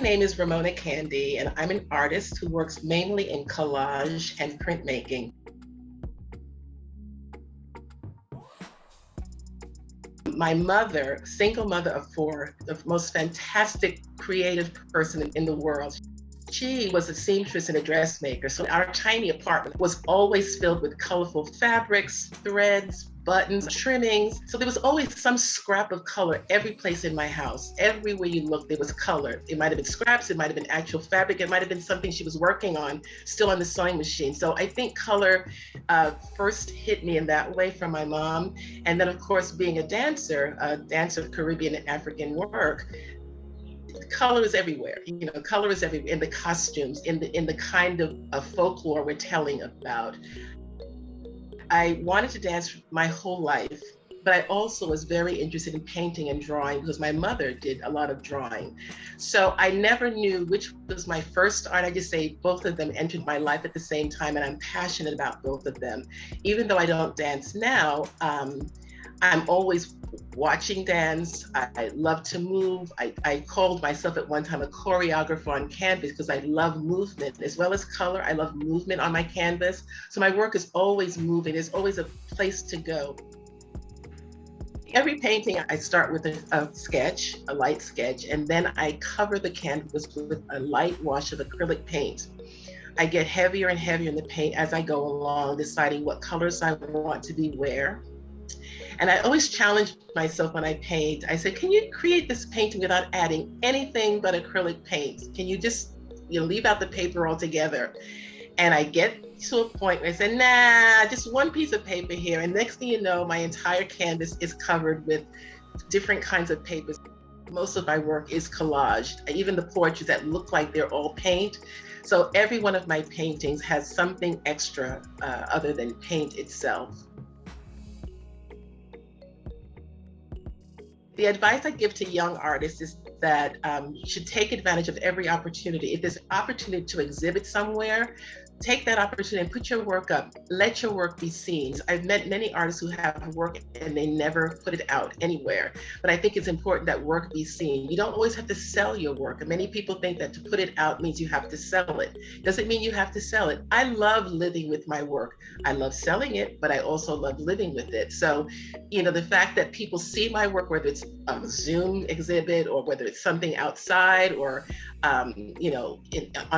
name is Ramona Candy, and I'm an artist who works mainly in collage and printmaking. My mother, single mother of four, the most fantastic creative person in the world. She was a seamstress and a dressmaker. So our tiny apartment was always filled with colorful fabrics, threads, buttons, trimmings. So there was always some scrap of color every place in my house. Everywhere you looked, there was color. It might have been scraps, it might have been actual fabric, it might have been something she was working on, still on the sewing machine. So I think color first hit me in that way from my mom. And then of course, being a dancer of Caribbean and African work, color is everywhere. Color is everywhere in the costumes, in the kind of folklore we're telling about. I wanted to dance my whole life, but I also was very interested in painting and drawing because my mother did a lot of drawing. So I never knew which was my first art. I just say both of them entered my life at the same time, and I'm passionate about both of them. Even though I don't dance now, I'm always watching dance. I love to move. I called myself at one time a choreographer on canvas because I love movement as well as color. I love movement on my canvas. So my work is always moving. There's always a place to go. Every painting, I start with a sketch, a light sketch, and then I cover the canvas with a light wash of acrylic paint. I get heavier and heavier in the paint as I go along, deciding what colors I want to be where. And I always challenge myself when I paint. I say, can you create this painting without adding anything but acrylic paint? Can you just leave out the paper altogether? And I get to a point where I say, nah, just one piece of paper here. And next thing you know, my entire canvas is covered with different kinds of papers. Most of my work is collaged, even the portraits that look like they're all paint. So every one of my paintings has something extra other than paint itself. The advice I give to young artists is that you should take advantage of every opportunity. If there's an opportunity to exhibit somewhere, take that opportunity and put your work up. Let your work be seen. I've met many artists who have work and they never put it out anywhere. But I think it's important that work be seen. You don't always have to sell your work. And many people think that to put it out means you have to sell it. Doesn't mean you have to sell it. I love living with my work. I love selling it, but I also love living with it. So, the fact that people see my work, whether it's a Zoom exhibit or whether it's something outside or, on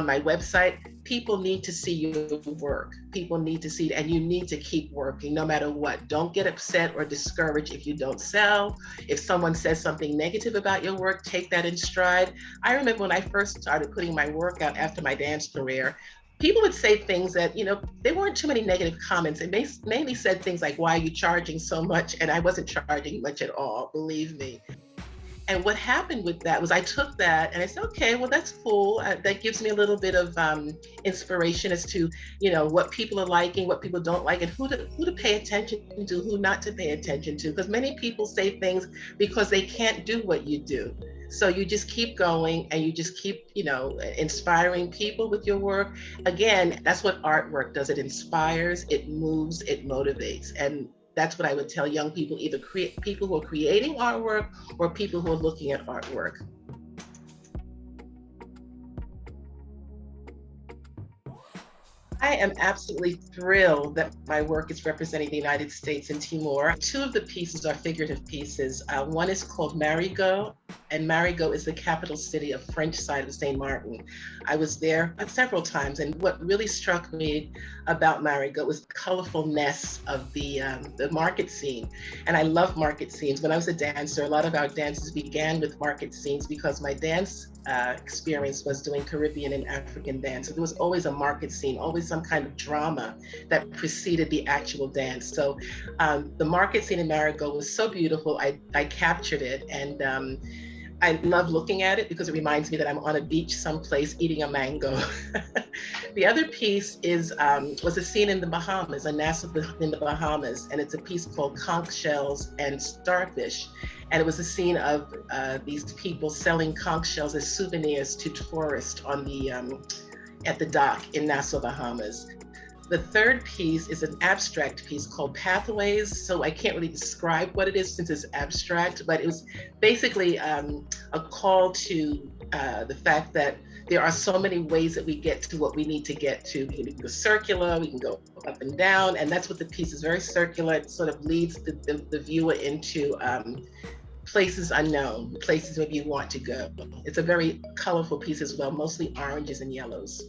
my website, people need to see your work. People need to see it, and you need to keep working no matter what. Don't get upset or discouraged if you don't sell. If someone says something negative about your work, take that in stride. I remember when I first started putting my work out after my dance career, people would say things that, there weren't too many negative comments. It mainly said things like, why are you charging so much? And I wasn't charging much at all, believe me. And what happened with that was I took that and I said, okay, well, that's cool. That gives me a little bit of inspiration as to, what people are liking, what people don't like, and who to pay attention to, who not to pay attention to. Because many people say things because they can't do what you do. So you just keep going and you just keep, inspiring people with your work. Again, that's what artwork does. It inspires, it moves, it motivates. And that's what I would tell young people, either people who are creating artwork or people who are looking at artwork. I am absolutely thrilled that my work is representing the United States in Timor. Two of the pieces are figurative pieces. One is called Marigot, and Marigot is the capital city of French side of St. Martin. I was there several times, and what really struck me about Marigot was the colorfulness of the market scene. And I love market scenes. When I was a dancer, a lot of our dances began with market scenes because my dance experience was doing Caribbean and African dance. So there was always a market scene, always some kind of drama that preceded the actual dance. So the market scene in Marigot was so beautiful. I captured it, and I love looking at it because it reminds me that I'm on a beach someplace eating a mango. The other piece was a scene in the Bahamas, a Nassau in the Bahamas, and it's a piece called Conch Shells and Starfish. And it was a scene of these people selling conch shells as souvenirs to tourists on at the dock in Nassau, Bahamas. The third piece is an abstract piece called Pathways. So I can't really describe what it is since it's abstract, but it was basically a call to the fact that there are so many ways that we get to what we need to get to. We can go circular, we can go up and down, and that's what the piece is, very circular. It sort of leads the viewer into places unknown, places maybe you want to go. It's a very colorful piece as well, mostly oranges and yellows.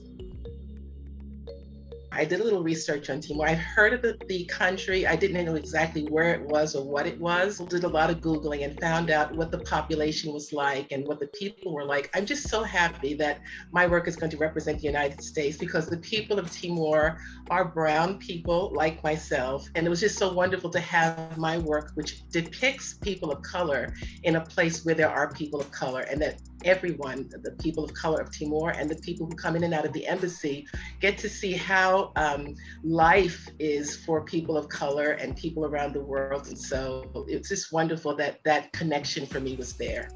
I did a little research on Timor. I've heard of the country. I didn't know exactly where it was or what it was. Did a lot of Googling and found out what the population was like and what the people were like. I'm just so happy that my work is going to represent the United States, because the people of Timor are brown people like myself. And it was just so wonderful to have my work, which depicts people of color, in a place where there are people of color, and that everyone, the people of color of Timor and the people who come in and out of the embassy, get to see how life is for people of color and people around the world. And so it's just wonderful that that connection for me was there.